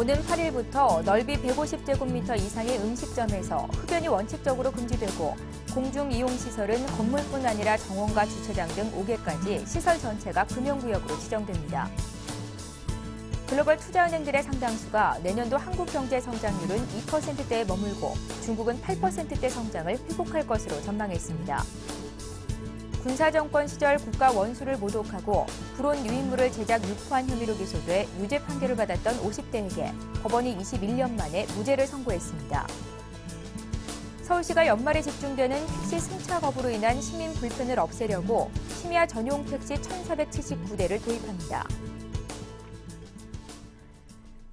오는 8일부터 넓이 150제곱미터 이상의 음식점에서 흡연이 원칙적으로 금지되고 공중이용시설은 건물뿐 아니라 정원과 주차장 등 5개까지 시설 전체가 금연구역으로 지정됩니다. 글로벌 투자은행들의 상당수가 내년도 한국 경제 성장률은 2%대에 머물고 중국은 8%대 성장을 회복할 것으로 전망했습니다. 군사정권 시절 국가 원수를 모독하고 불온 유인물을 제작 유포한 혐의로 기소돼 유죄 판결을 받았던 50대에게 법원이 21년 만에 무죄를 선고했습니다. 서울시가 연말에 집중되는 택시 승차 거부로 인한 시민 불편을 없애려고 심야 전용 택시 1,479대를 도입합니다.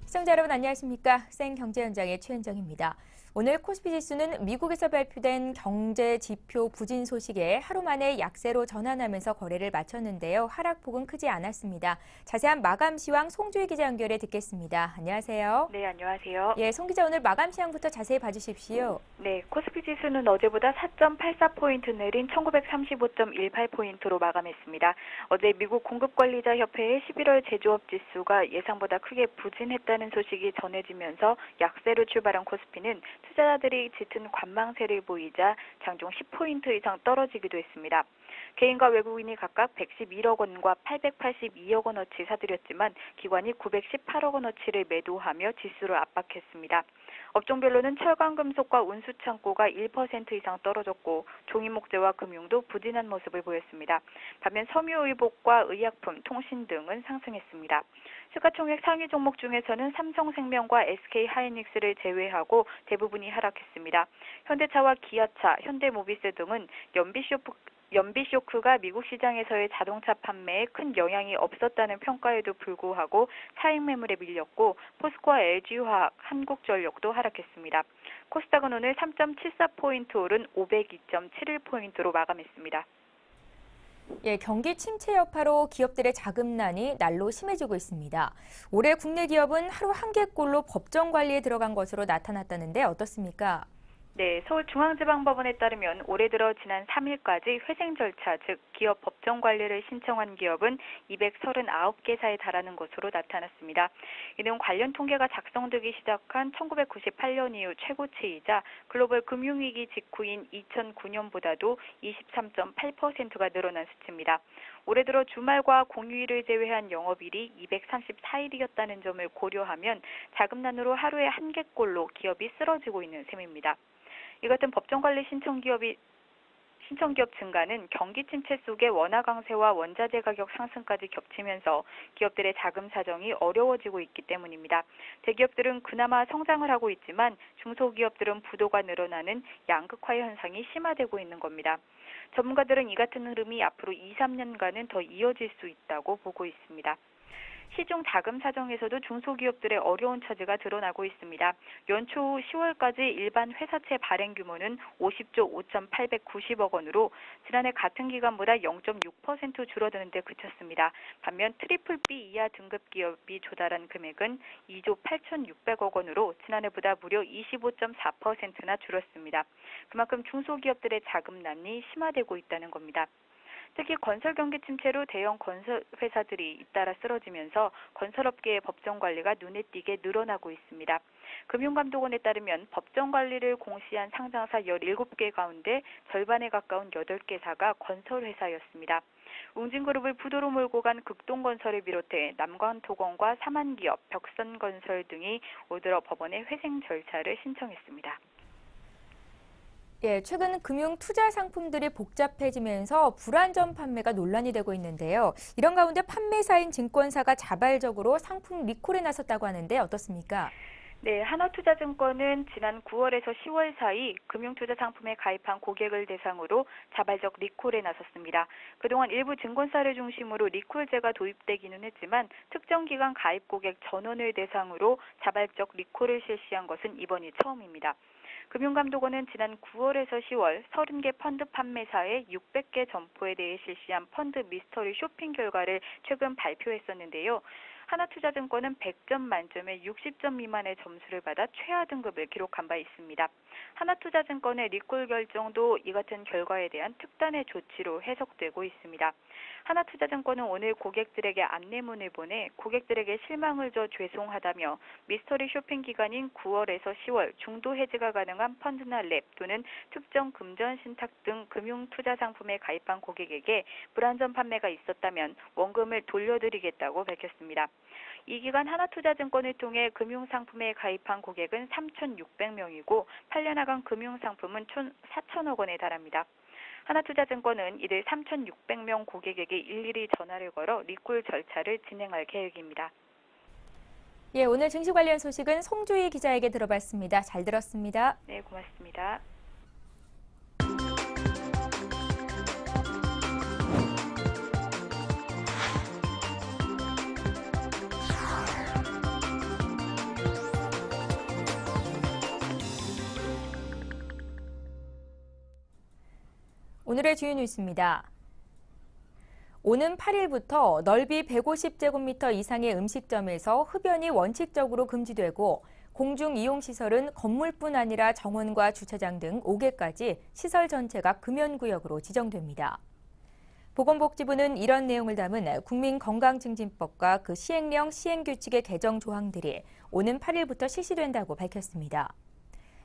시청자 여러분 안녕하십니까? 생경제 현장의 최은정입니다. 오늘 코스피 지수는 미국에서 발표된 경제 지표 부진 소식에 하루 만에 약세로 전환하면서 거래를 마쳤는데요. 하락폭은 크지 않았습니다. 자세한 마감 시황 송주희 기자 연결해 듣겠습니다. 안녕하세요. 네, 안녕하세요. 예, 송 기자 오늘 마감 시황부터 자세히 봐주십시오. 네, 코스피 지수는 어제보다 4.84포인트 내린 1935.18포인트로 마감했습니다. 어제 미국 공급관리자협회의 11월 제조업 지수가 예상보다 크게 부진했다는 소식이 전해지면서 약세로 출발한 코스피는 투자자들이 짙은 관망세를 보이자 장중 10포인트 이상 떨어지기도 했습니다. 개인과 외국인이 각각 111억 원과 882억 원어치 사들였지만 기관이 918억 원어치를 매도하며 지수를 압박했습니다. 업종별로는 철강금속과 운수창고가 1% 이상 떨어졌고 종이목재와 금융도 부진한 모습을 보였습니다. 반면 섬유의복과 의약품, 통신 등은 상승했습니다. 시가총액 상위 종목 중에서는 삼성생명과 SK하이닉스를 제외하고 대부분이 하락했습니다. 현대차와 기아차, 현대모비스 등은 연비 쇼크가 미국 시장에서의 자동차 판매에 큰 영향이 없었다는 평가에도 불구하고 차익 매물에 밀렸고 포스코와 LG화학, 한국전력도 하락했습니다. 코스닥은 오늘 3.74포인트 오른 502.71포인트로 마감했습니다. 예, 경기 침체 여파로 기업들의 자금난이 날로 심해지고 있습니다. 올해 국내 기업은 하루 한 개꼴로 법정 관리에 들어간 것으로 나타났다는데 어떻습니까? 네, 서울중앙지방법원에 따르면 올해 들어 지난 3일까지 회생 절차, 즉 기업 법정 관리를 신청한 기업은 239개사에 달하는 것으로 나타났습니다. 이는 관련 통계가 작성되기 시작한 1998년 이후 최고치이자 글로벌 금융위기 직후인 2009년보다도 23.8%가 늘어난 수치입니다. 올해 들어 주말과 공휴일을 제외한 영업일이 234일이었다는 점을 고려하면 자금난으로 하루에 한 개꼴로 기업이 쓰러지고 있는 셈입니다. 이 같은 법정관리 신청기업 증가는 경기 침체 속에 원화 강세와 원자재 가격 상승까지 겹치면서 기업들의 자금 사정이 어려워지고 있기 때문입니다. 대기업들은 그나마 성장을 하고 있지만 중소기업들은 부도가 늘어나는 양극화 현상이 심화되고 있는 겁니다. 전문가들은 이 같은 흐름이 앞으로 2, 3년간은 더 이어질 수 있다고 보고 있습니다. 시중 자금 사정에서도 중소기업들의 어려운 처지가 드러나고 있습니다. 연초 후 10월까지 일반 회사채 발행 규모는 50조 5,890억 원으로 지난해 같은 기간보다 0.6% 줄어드는 데 그쳤습니다. 반면 트리플 B 이하 등급 기업이 조달한 금액은 2조 8,600억 원으로 지난해보다 무려 25.4%나 줄었습니다. 그만큼 중소기업들의 자금난이 심화되고 있다는 겁니다. 특히 건설 경기 침체로 대형 건설 회사들이 잇따라 쓰러지면서 건설업계의 법정 관리가 눈에 띄게 늘어나고 있습니다. 금융감독원에 따르면 법정 관리를 공시한 상장사 17개 가운데 절반에 가까운 8개사가 건설 회사였습니다. 웅진그룹을 부도로 몰고 간 극동건설을 비롯해 남관토건과 사만기업, 벽선건설 등이 올 들어 법원에 회생 절차를 신청했습니다. 예, 최근 금융 투자 상품들이 복잡해지면서 불안전 판매가 논란이 되고 있는데요. 이런 가운데 판매사인 증권사가 자발적으로 상품 리콜에 나섰다고 하는데 어떻습니까? 네, 하나투자증권은 지난 9월에서 10월 사이 금융투자 상품에 가입한 고객을 대상으로 자발적 리콜에 나섰습니다. 그동안 일부 증권사를 중심으로 리콜제가 도입되기는 했지만 특정 기간 가입 고객 전원을 대상으로 자발적 리콜을 실시한 것은 이번이 처음입니다. 금융감독원은 지난 9월에서 10월 30개 펀드 판매사의 600개 점포에 대해 실시한 펀드 미스터리 쇼핑 결과를 최근 발표했었는데요. 하나투자증권은 100점 만점에 60점 미만의 점수를 받아 최하 등급을 기록한 바 있습니다. 하나투자증권의 리콜 결정도 이 같은 결과에 대한 특단의 조치로 해석되고 있습니다. 하나투자증권은 오늘 고객들에게 안내문을 보내 고객들에게 실망을 줘 죄송하다며 미스터리 쇼핑 기간인 9월에서 10월 중도 해지가 가능한 펀드나 랩 또는 특정 금전 신탁 등 금융 투자 상품에 가입한 고객에게 불안전 판매가 있었다면 원금을 돌려드리겠다고 밝혔습니다. 이 기간 하나투자증권을 통해 금융상품에 가입한 고객은 3,600명이고 팔려나간 금융상품은 총 4천억 원에 달합니다. 하나투자증권은 이들 3,600명 고객에게 일일이 전화를 걸어 리콜 절차를 진행할 계획입니다. 예, 오늘 증시 관련 소식은 송주희 기자에게 들어봤습니다. 잘 들었습니다. 네, 고맙습니다. 오늘의 주요 뉴스입니다. 오는 8일부터 넓이 150제곱미터 이상의 음식점에서 흡연이 원칙적으로 금지되고 공중 이용시설은 건물뿐 아니라 정원과 주차장 등 5개까지 시설 전체가 금연구역으로 지정됩니다. 보건복지부는 이런 내용을 담은 국민건강증진법과 그 시행령 시행규칙의 개정 조항들이 오는 8일부터 실시된다고 밝혔습니다.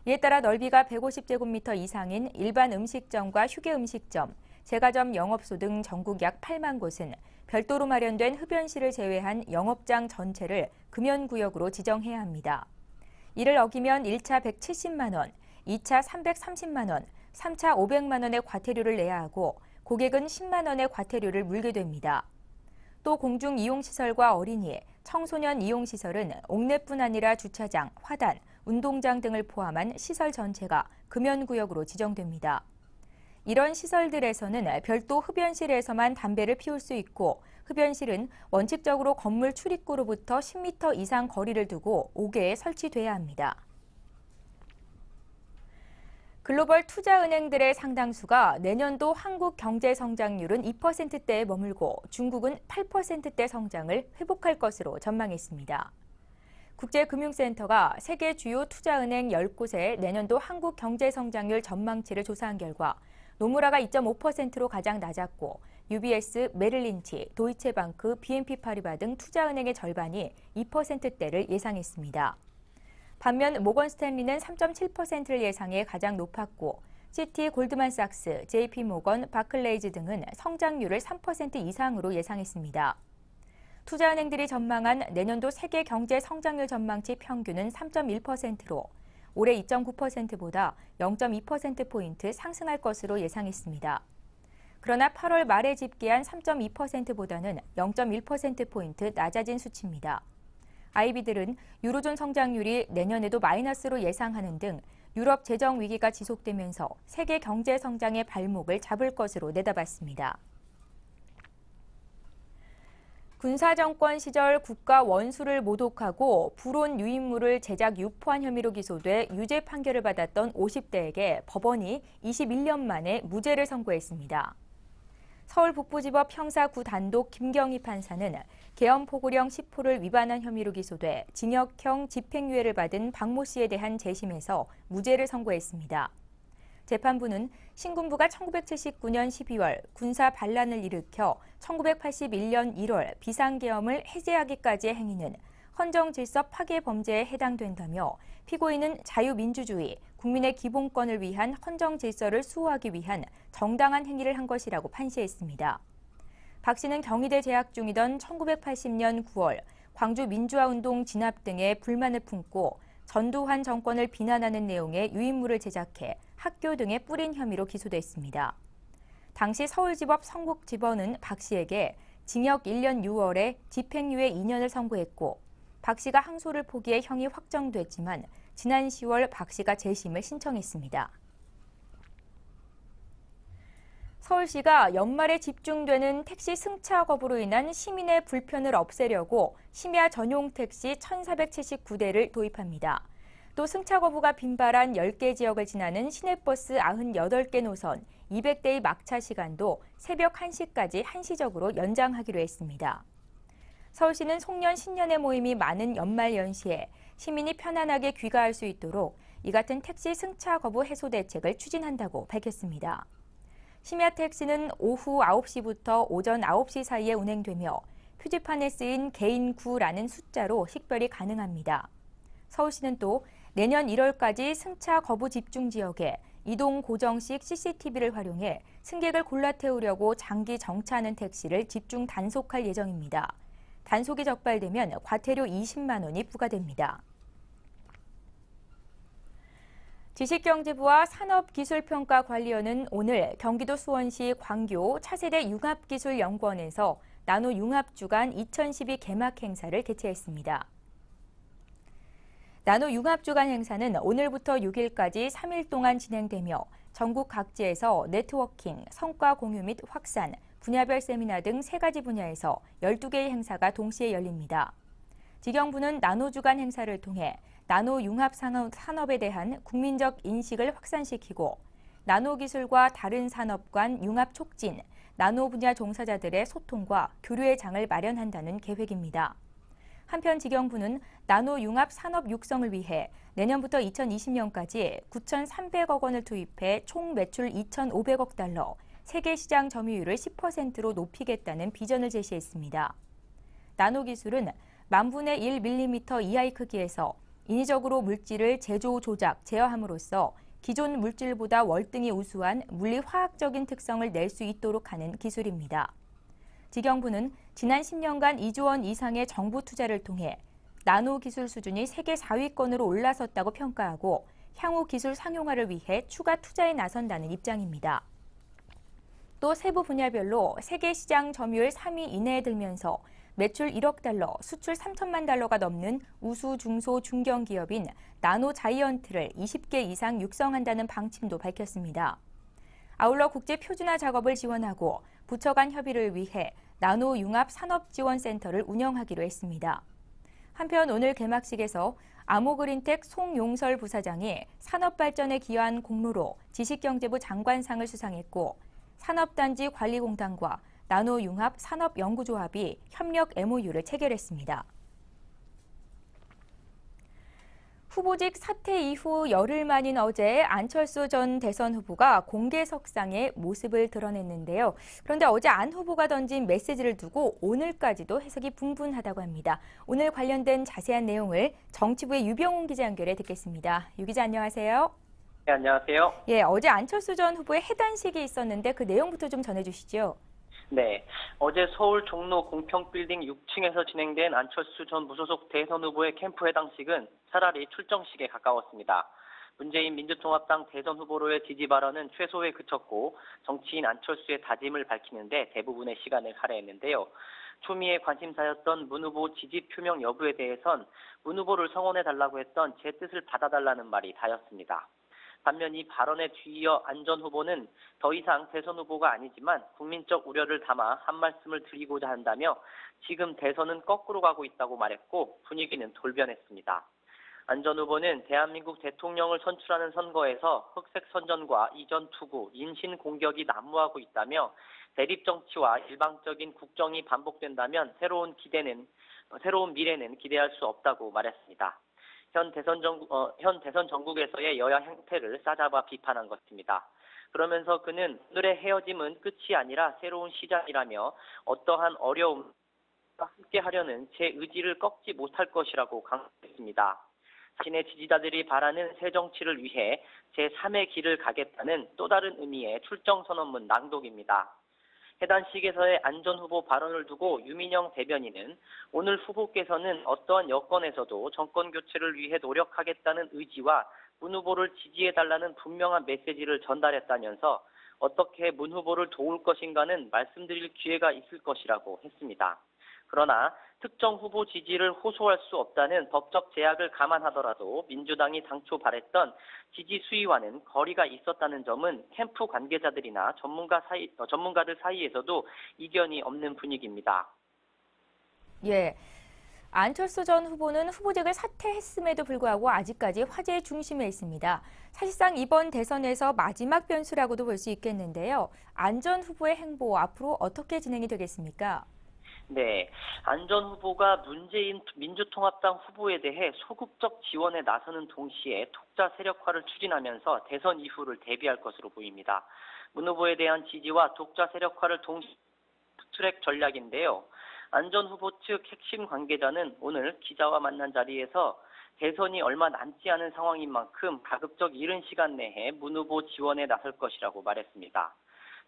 이에 따라 넓이가 150제곱미터 이상인 일반 음식점과 휴게 음식점, 제과점 영업소 등 전국 약 8만 곳은 별도로 마련된 흡연실을 제외한 영업장 전체를 금연구역으로 지정해야 합니다. 이를 어기면 1차 170만 원, 2차 330만 원, 3차 500만 원의 과태료를 내야 하고 고객은 10만 원의 과태료를 물게 됩니다. 또 공중 이용시설과 어린이, 청소년 이용시설은 옥내뿐 아니라 주차장, 화단, 운동장 등을 포함한 시설 전체가 금연구역으로 지정됩니다. 이런 시설들에서는 별도 흡연실에서만 담배를 피울 수 있고 흡연실은 원칙적으로 건물 출입구로부터 10m 이상 거리를 두고 5개에 설치돼야 합니다. 글로벌 투자은행들의 상당수가 내년도 한국 경제 성장률은 2%대에 머물고 중국은 8%대 성장을 회복할 것으로 전망했습니다. 국제금융센터가 세계 주요 투자은행 10곳의 내년도 한국 경제 성장률 전망치를 조사한 결과 노무라가 2.5%로 가장 낮았고 UBS, 메릴린치, 도이체방크, BNP 파리바 등 투자은행의 절반이 2%대를 예상했습니다. 반면 모건스탠리는 3.7%를 예상해 가장 높았고 시티, 골드만삭스, JP모건, 바클레이즈 등은 성장률을 3% 이상으로 예상했습니다. 투자은행들이 전망한 내년도 세계 경제 성장률 전망치 평균은 3.1%로 올해 2.9%보다 0.2%포인트 상승할 것으로 예상했습니다. 그러나 8월 말에 집계한 3.2%보다는 0.1%포인트 낮아진 수치입니다. IB들은 유로존 성장률이 내년에도 마이너스로 예상하는 등 유럽 재정 위기가 지속되면서 세계 경제 성장의 발목을 잡을 것으로 내다봤습니다. 군사정권 시절 국가 원수를 모독하고 불온 유인물을 제작 유포한 혐의로 기소돼 유죄 판결을 받았던 50대에게 법원이 21년 만에 무죄를 선고했습니다. 서울 북부지법 형사 9단독 김경희 판사는 계엄포고령 10호를 위반한 혐의로 기소돼 징역형 집행유예를 받은 박모 씨에 대한 재심에서 무죄를 선고했습니다. 재판부는 신군부가 1979년 12월 군사 반란을 일으켜 1981년 1월 비상계엄을 해제하기까지의 행위는 헌정질서 파괴 범죄에 해당된다며 피고인은 자유민주주의, 국민의 기본권을 위한 헌정질서를 수호하기 위한 정당한 행위를 한 것이라고 판시했습니다. 박 씨는 경희대 재학 중이던 1980년 9월 광주 민주화운동 진압 등에 불만을 품고 전두환 정권을 비난하는 내용의 유인물을 제작해 학교 등에 뿌린 혐의로 기소됐습니다. 당시 서울지법 성북지법은 박 씨에게 징역 1년 6월에 집행유예 2년을 선고했고 박 씨가 항소를 포기해 형이 확정됐지만 지난 10월 박 씨가 재심을 신청했습니다. 서울시가 연말에 집중되는 택시 승차 거부로 인한 시민의 불편을 없애려고 심야 전용 택시 1,479대를 도입합니다. 또 승차 거부가 빈발한 10개 지역을 지나는 시내버스 98개 노선 200대의 막차 시간도 새벽 1시까지 한시적으로 연장하기로 했습니다. 서울시는 송년 신년의 모임이 많은 연말 연시에 시민이 편안하게 귀가할 수 있도록 이 같은 택시 승차 거부 해소 대책을 추진한다고 밝혔습니다. 심야택시는 오후 9시부터 오전 9시 사이에 운행되며 표지판에 쓰인 개인구라는 숫자로 식별이 가능합니다. 서울시는 또 내년 1월까지 승차 거부 집중 지역에 이동 고정식 CCTV를 활용해 승객을 골라 태우려고 장기 정차하는 택시를 집중 단속할 예정입니다. 단속이 적발되면 과태료 20만 원이 부과됩니다. 지식경제부와 산업기술평가관리원은 오늘 경기도 수원시 광교 차세대 융합기술연구원에서 나노융합주간 2012 개막 행사를 개최했습니다. 나노융합주간 행사는 오늘부터 6일까지 3일 동안 진행되며 전국 각지에서 네트워킹, 성과 공유 및 확산, 분야별 세미나 등 3가지 분야에서 12개의 행사가 동시에 열립니다. 지경부는 나노주간 행사를 통해 나노융합 산업에 대한 국민적 인식을 확산시키고 나노기술과 다른 산업 간 융합 촉진, 나노 분야 종사자들의 소통과 교류의 장을 마련한다는 계획입니다. 한편 지경부는 나노융합 산업 육성을 위해 내년부터 2020년까지 9,300억 원을 투입해 총 매출 2,500억 달러, 세계 시장 점유율을 10%로 높이겠다는 비전을 제시했습니다. 나노기술은 10,000분의 1mm 이하의 크기에서 인위적으로 물질을 제조, 조작, 제어함으로써 기존 물질보다 월등히 우수한 물리화학적인 특성을 낼 수 있도록 하는 기술입니다. 지경부는 지난 10년간 2조 원 이상의 정부 투자를 통해 나노 기술 수준이 세계 4위권으로 올라섰다고 평가하고 향후 기술 상용화를 위해 추가 투자에 나선다는 입장입니다. 또 세부 분야별로 세계 시장 점유율 3위 이내에 들면서 매출 1억 달러, 수출 3천만 달러가 넘는 우수 중소 중견 기업인 나노 자이언트를 20개 이상 육성한다는 방침도 밝혔습니다. 아울러 국제 표준화 작업을 지원하고 부처 간 협의를 위해 나노융합산업지원센터를 운영하기로 했습니다. 한편 오늘 개막식에서 아모그린텍 송용설 부사장이 산업발전에 기여한 공로로 지식경제부 장관상을 수상했고 산업단지 관리공단과 나노융합 산업연구조합이 협력 MOU를 체결했습니다. 후보직 사퇴 이후 열흘 만인 어제 안철수 전 대선 후보가 공개석상에 모습을 드러냈는데요. 그런데 어제 안 후보가 던진 메시지를 두고 오늘까지도 해석이 분분하다고 합니다. 오늘 관련된 자세한 내용을 정치부의 유병훈 기자 연결해 듣겠습니다. 유 기자 안녕하세요. 네, 안녕하세요. 예, 어제 안철수 전 후보의 해단식이 있었는데 그 내용부터 좀 전해주시죠. 네, 어제 서울 종로 공평빌딩 6층에서 진행된 안철수 전 무소속 대선 후보의 캠프 해당식은 차라리 출정식에 가까웠습니다. 문재인 민주통합당 대선 후보로의 지지 발언은 최소에 그쳤고 정치인 안철수의 다짐을 밝히는데 대부분의 시간을 할애했는데요. 초미의 관심사였던 문 후보 지지 표명 여부에 대해선 문 후보를 성원해달라고 했던 제 뜻을 받아달라는 말이 다였습니다. 반면 이 발언에 뒤이어 안 전 후보는 더 이상 대선 후보가 아니지만 국민적 우려를 담아 한 말씀을 드리고자 한다며 지금 대선은 거꾸로 가고 있다고 말했고 분위기는 돌변했습니다. 안 전 후보는 대한민국 대통령을 선출하는 선거에서 흑색 선전과 이전 투구, 인신 공격이 난무하고 있다며 대립 정치와 일방적인 국정이 반복된다면 새로운 미래는 기대할 수 없다고 말했습니다. 현 대선 전국에서의 여야 행태를 싸잡아 비판한 것입니다. 그러면서 그는 오늘의 헤어짐은 끝이 아니라 새로운 시작이라며 어떠한 어려움과 함께하려는 제 의지를 꺾지 못할 것이라고 강조했습니다. 자신의 지지자들이 바라는 새 정치를 위해 제3의 길을 가겠다는 또 다른 의미의 출정 선언문 낭독입니다. 해단식에서의 안 전 후보 발언을 두고 유민영 대변인은 오늘 후보께서는 어떠한 여건에서도 정권 교체를 위해 노력하겠다는 의지와 문 후보를 지지해달라는 분명한 메시지를 전달했다면서 어떻게 문 후보를 도울 것인가는 말씀드릴 기회가 있을 것이라고 했습니다. 그러나 특정 후보 지지를 호소할 수 없다는 법적 제약을 감안하더라도 민주당이 당초 바랬던 지지 수위와는 거리가 있었다는 점은 캠프 관계자들이나 전문가들 사이에서도 이견이 없는 분위기입니다. 예, 안철수 전 후보는 후보직을 사퇴했음에도 불구하고 아직까지 화제의 중심에 있습니다. 사실상 이번 대선에서 마지막 변수라고도 볼 수 있겠는데요. 안 전 후보의 행보 앞으로 어떻게 진행이 되겠습니까? 네, 안 전 후보가 문재인 민주통합당 후보에 대해 소극적 지원에 나서는 동시에 독자 세력화를 추진하면서 대선 이후를 대비할 것으로 보입니다. 문 후보에 대한 지지와 독자 세력화를 동시에 트랙 전략인데요. 안 전 후보 측 핵심 관계자는 오늘 기자와 만난 자리에서 대선이 얼마 남지 않은 상황인 만큼 가급적 이른 시간 내에 문 후보 지원에 나설 것이라고 말했습니다.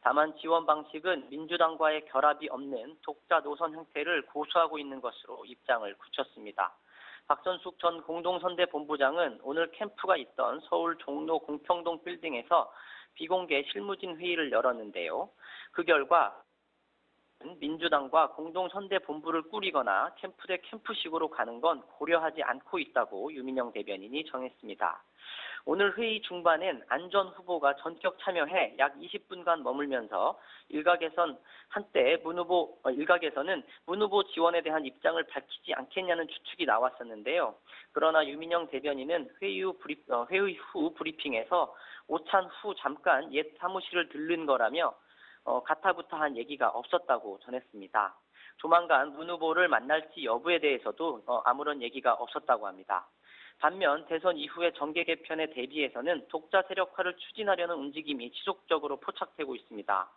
다만 지원 방식은 민주당과의 결합이 없는 독자 노선 형태를 고수하고 있는 것으로 입장을 굳혔습니다. 박선숙 전 공동선대본부장은 오늘 캠프가 있던 서울 종로 공평동 빌딩에서 비공개 실무진 회의를 열었는데요. 그 결과 민주당과 공동선대본부를 꾸리거나 캠프 대 캠프식으로 가는 건 고려하지 않고 있다고 유민영 대변인이 정했습니다. 오늘 회의 중반엔 안 전 후보가 전격 참여해 약 20분간 머물면서 일각에서는 문 후보 지원에 대한 입장을 밝히지 않겠냐는 추측이 나왔었는데요. 그러나 유민영 대변인은 회의 후 브리핑에서 오찬 후 잠깐 옛 사무실을 들른 거라며 가타부타한 얘기가 없었다고 전했습니다. 조만간 문 후보를 만날지 여부에 대해서도 아무런 얘기가 없었다고 합니다. 반면 대선 이후의 정계 개편에 대비해서는 독자 세력화를 추진하려는 움직임이 지속적으로 포착되고 있습니다.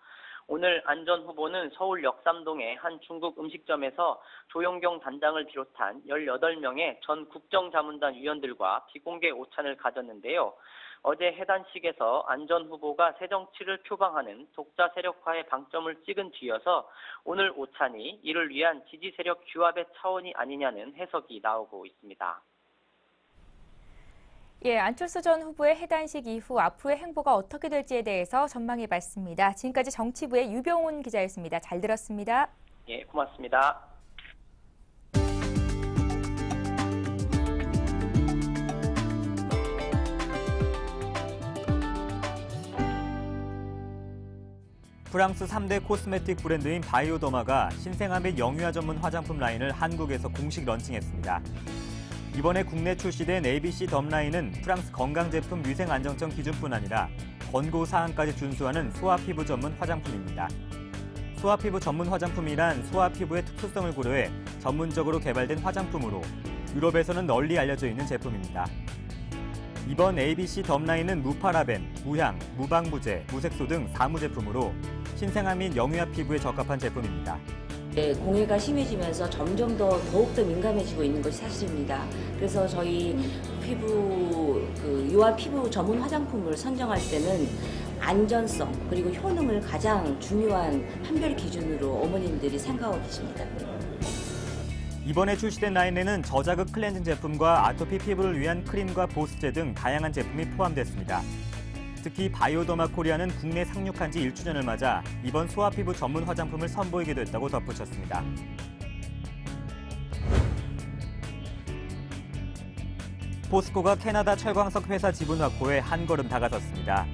오늘 안 전 후보는 서울 역삼동의 한 중국 음식점에서 조영경 단장을 비롯한 18명의 전 국정자문단 위원들과 비공개 오찬을 가졌는데요. 어제 해단식에서 안 전 후보가 새정치를 표방하는 독자 세력화에 방점을 찍은 뒤여서 오늘 오찬이 이를 위한 지지 세력 규합의 차원이 아니냐는 해석이 나오고 있습니다. 예, 안철수 전 후보의 해단식 이후 앞으로의 행보가 어떻게 될지에 대해서 전망해봤습니다. 지금까지 정치부의 유병훈 기자였습니다. 잘 들었습니다. 예, 고맙습니다. 프랑스 3대 코스메틱 브랜드인 바이오더마가 신생아 및 영유아 전문 화장품 라인을 한국에서 공식 런칭했습니다. 이번에 국내 출시된 ABC 덤 라인은 프랑스 건강제품 위생안정청 기준뿐 아니라 권고사항까지 준수하는 소아피부 전문 화장품입니다. 소아피부 전문 화장품이란 소아피부의 특수성을 고려해 전문적으로 개발된 화장품으로 유럽에서는 널리 알려져 있는 제품입니다. 이번 ABC 덤 라인은 무파라벤, 무향, 무방부제, 무색소 등 4무 제품으로 신생아 및 영유아 피부에 적합한 제품입니다. 공해가 심해지면서 점점 더욱더 민감해지고 있는 것이 사실입니다. 그래서 저희 유아 피부 전문 화장품을 선정할 때는 안전성 그리고 효능을 가장 중요한 판별 기준으로 어머님들이 생각하고 계십니다. 이번에 출시된 라인에는 저자극 클렌징 제품과 아토피 피부를 위한 크림과 보습제 등 다양한 제품이 포함됐습니다. 특히 바이오더마 코리아는 국내 상륙한 지 1주년을 맞아 이번 소아피부 전문 화장품을 선보이게 됐다고 덧붙였습니다. 포스코가 캐나다 철광석 회사 지분 확보에 한 걸음 다가섰습니다.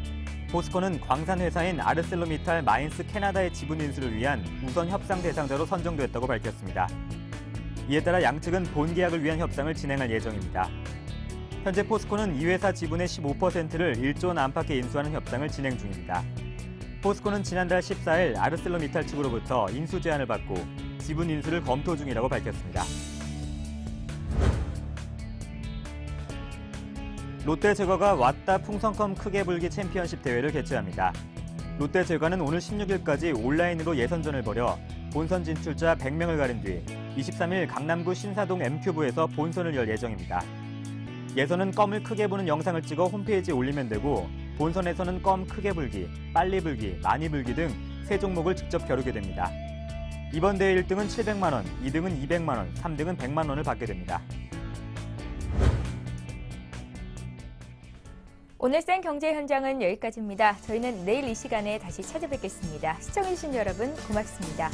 포스코는 광산 회사인 아르셀로미탈 마인스 캐나다의 지분 인수를 위한 우선 협상 대상자로 선정됐다고 밝혔습니다. 이에 따라 양측은 본계약을 위한 협상을 진행할 예정입니다. 현재 포스코는 이 회사 지분의 15%를 1조 원 안팎에 인수하는 협상을 진행 중입니다. 포스코는 지난달 14일 아르셀로미탈 측으로부터 인수 제안을 받고 지분 인수를 검토 중이라고 밝혔습니다. 롯데제과가 왔다 풍선껌 크게 불기 챔피언십 대회를 개최합니다. 롯데제과는 오늘 16일까지 온라인으로 예선전을 벌여 본선 진출자 100명을 가린 뒤 23일 강남구 신사동 M큐브에서 본선을 열 예정입니다. 예선은 껌을 크게 부는 영상을 찍어 홈페이지에 올리면 되고 본선에서는 껌 크게 불기, 빨리 불기, 많이 불기 등 3종목을 직접 겨루게 됩니다. 이번 대회 1등은 700만 원, 2등은 200만 원, 3등은 100만 원을 받게 됩니다. 오늘 생경제 현장은 여기까지입니다. 저희는 내일 이 시간에 다시 찾아뵙겠습니다. 시청해주신 여러분 고맙습니다.